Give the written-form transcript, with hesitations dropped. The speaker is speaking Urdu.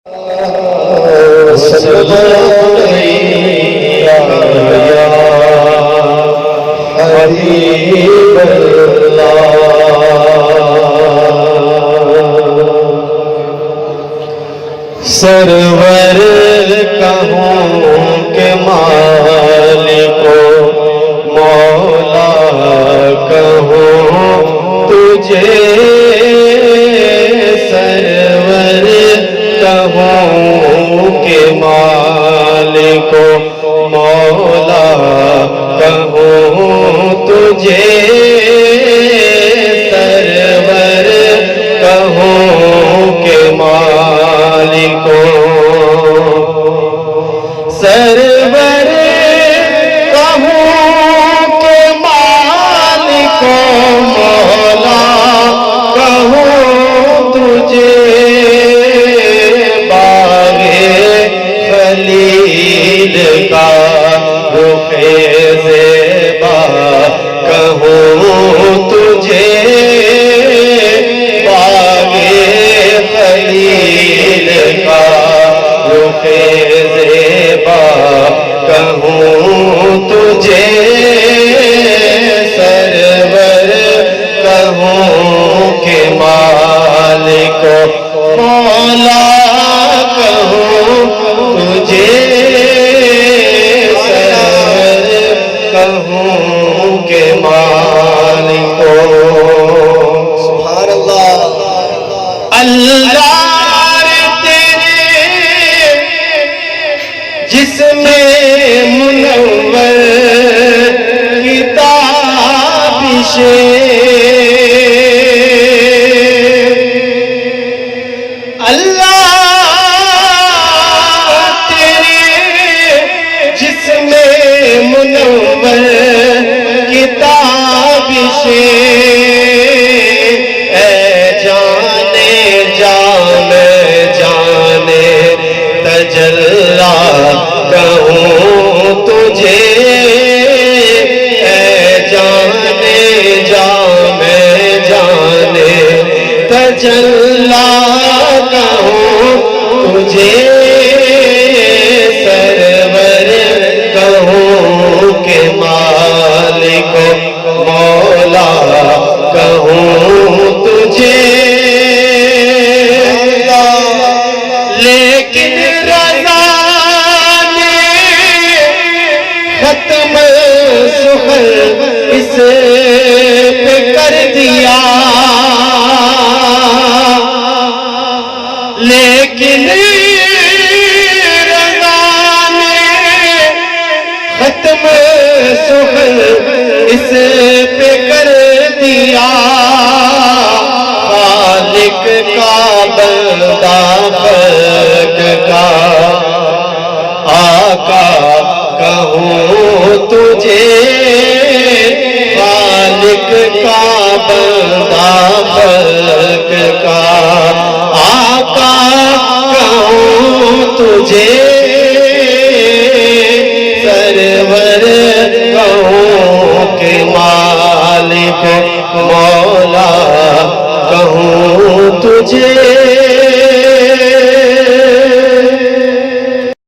سرور کہوں کہ مالکو مولا کہوں تجھے، سرور کہوں کہ مالکو مولا کہوں تجھے، سرور کہوں کہ مالکو، سرور کہوں کہ مالکو مولا کہوں تجھے، باغ خلیل کا رخ زیبا کہوں تجھے، باغ خلیل کا رخ زیبا کہوں تجھے، سرور کہوں کہ مالکو مولا کہوں تجھے، سرور کہوں کہ مالکو۔ سبحان اللہ۔ اللہ جسم منور کتابش، اللہ تیرے جسم منور کتابش، اے جانے جانے جانے تجلا کہوں تجھے، اے جانے جانے جانے تجلا کہوں تجھے، سرور کہوں کہ مالکو مولا کہوں تجھے، لیکن رضا ختم سخن اس پہ کر دیا، لیکن رضا نے ختم سخن اس پہ کر دیا، خالق کا بندہ خلق کا آقا کہوں تجھے، خالق کا بندہ خلق کا آقا کہوں تجھے، سرور کہوں کہ مالک مولا کہوں تجھے،